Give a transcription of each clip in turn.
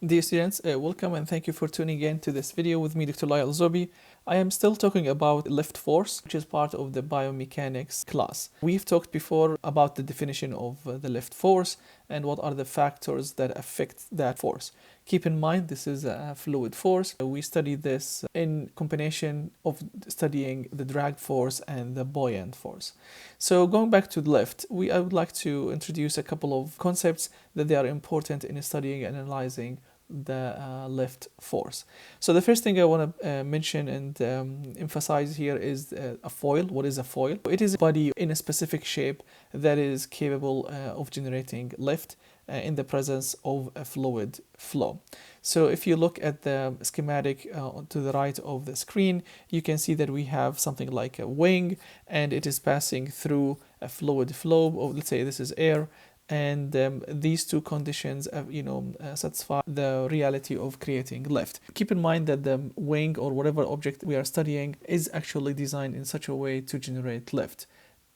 Dear students, welcome and thank you for tuning in to this video with me, Dr. Loay Al-Zube. I am still talking about lift force, which is part of the biomechanics class. We've talked before about the definition of the lift force and what are the factors that affect that force. Keep in mind, this is a fluid force. We study this in combination of studying the drag force and the buoyant force. So going back to the lift, I would like to introduce a couple of concepts that they are important in studying and analyzing the lift force. So the first thing I want to mention and emphasize here is a foil. What is a foil? It is a body in a specific shape that is capable of generating lift in the presence of a fluid flow. So if you look at the schematic to the right of the screen, you can see that we have something like a wing and it is passing through a fluid flow, or let's say this is air, and these two conditions satisfy the reality of creating lift. Keep in mind that the wing or whatever object we are studying is actually designed in such a way to generate lift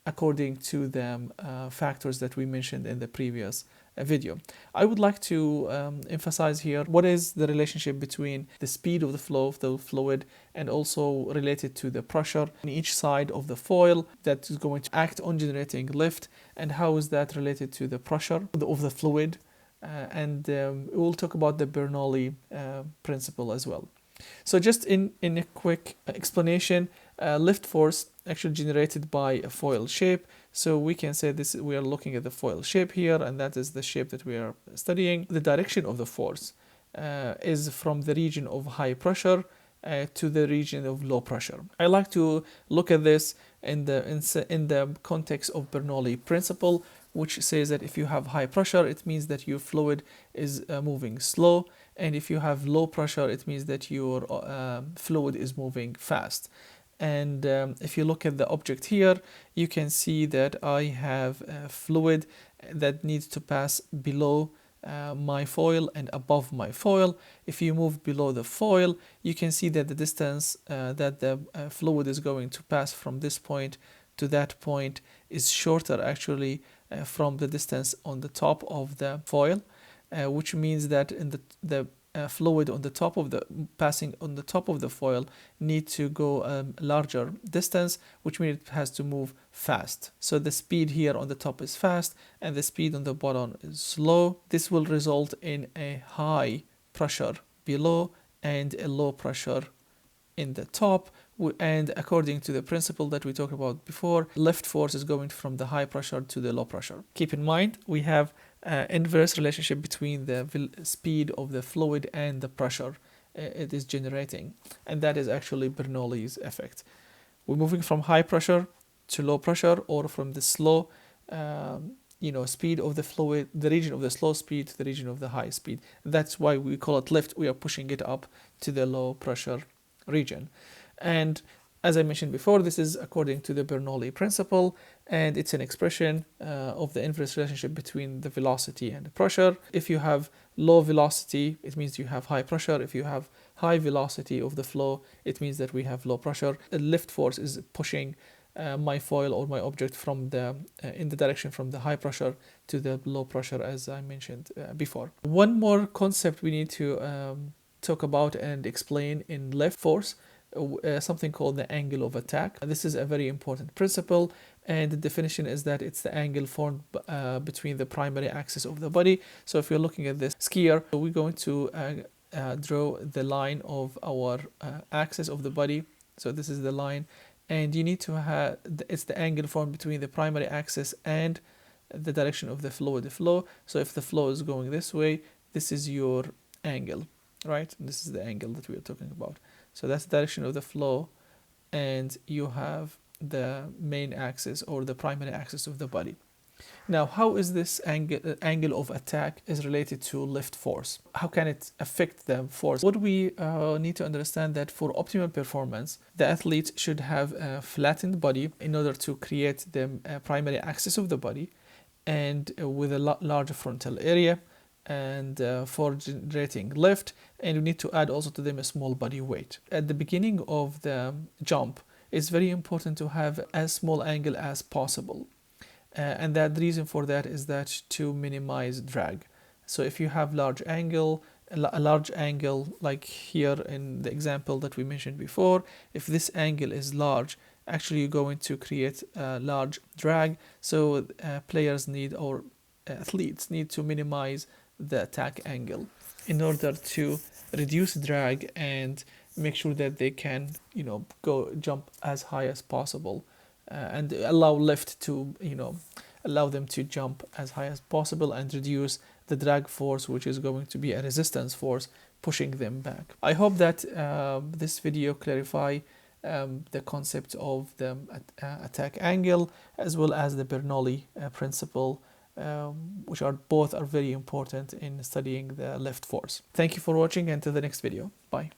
according to the factors that we mentioned in the previous video. I would like to emphasize here what is the relationship between the speed of the flow of the fluid and also related to the pressure on each side of the foil that is going to act on generating lift, and how is that related to the pressure of the fluid, and we'll talk about the Bernoulli principle as well. So just in a quick explanation, lift force actually generated by a foil shape. So we can say this, we are looking at the foil shape here, and that is the shape that we are studying. The direction of the force is from the region of high pressure to the region of low pressure. I like to look at this in the context of Bernoulli Principle, which says that if you have high pressure, it means that your fluid is moving slow, and if you have low pressure, it means that your fluid is moving fast. And if you look at the object here, you can see that I have a fluid that needs to pass below my foil and above my foil. If you move below the foil, you can see that the distance that the fluid is going to pass from this point to that point is shorter actually from the distance on the top of the foil, which means that in the fluid on the top of the passing on the top of the foil need to go a larger distance, which means it has to move fast. So the speed here on the top is fast and the speed on the bottom is slow. This will result in a high pressure below and a low pressure in the top, and according to the principle that we talked about before, lift force is going from the high pressure to the low pressure. Keep in mind, we have inverse relationship between the speed of the fluid and the pressure it is generating, and that is actually Bernoulli's effect. We're moving from high pressure to low pressure, or from the slow speed of the fluid, the region of the slow speed, to the region of the high speed. That's why we call it lift. We are pushing it up to the low pressure region. And as I mentioned before, this is according to the Bernoulli Principle, and it's an expression of the inverse relationship between the velocity and the pressure. If you have low velocity, it means you have high pressure. If you have high velocity of the flow, it means that we have low pressure. The lift force is pushing my foil or my object from in the direction from the high pressure to the low pressure, as I mentioned before. One more concept we need to talk about and explain in lift force, something called the angle of attack. This is a very important principle, and the definition is that it's the angle formed between the primary axis of the body. So if you're looking at this skier, we're going to draw the line of our axis of the body. So this is the line, and you need to have, it's the angle formed between the primary axis and the direction of the fluid flow. So if the flow is going this way, this is your angle, right? And this is the angle that we are talking about. So that's the direction of the flow, and you have the main axis or the primary axis of the body. Now, how is this angle of attack is related to lift force? How can it affect the force? What we need to understand that for optimal performance, the athlete should have a flattened body in order to create the primary axis of the body, and with a larger frontal area, and for generating lift, and we need to add also to them a small body weight. At the beginning of the jump, it's very important to have as small angle as possible, and that the reason for that is that to minimize drag. So if you have large angle, a large angle, like here in the example that we mentioned before, if this angle is large, actually you're going to create a large drag. So players need, or athletes need, to minimize the attack angle in order to reduce drag and make sure that they can, go jump as high as possible, and allow lift to, allow them to jump as high as possible and reduce the drag force, which is going to be a resistance force pushing them back. I hope that this video clarify the concept of the attack angle, as well as the Bernoulli principle, which both are very important in studying the lift force. Thank you for watching, and to the next video. Bye.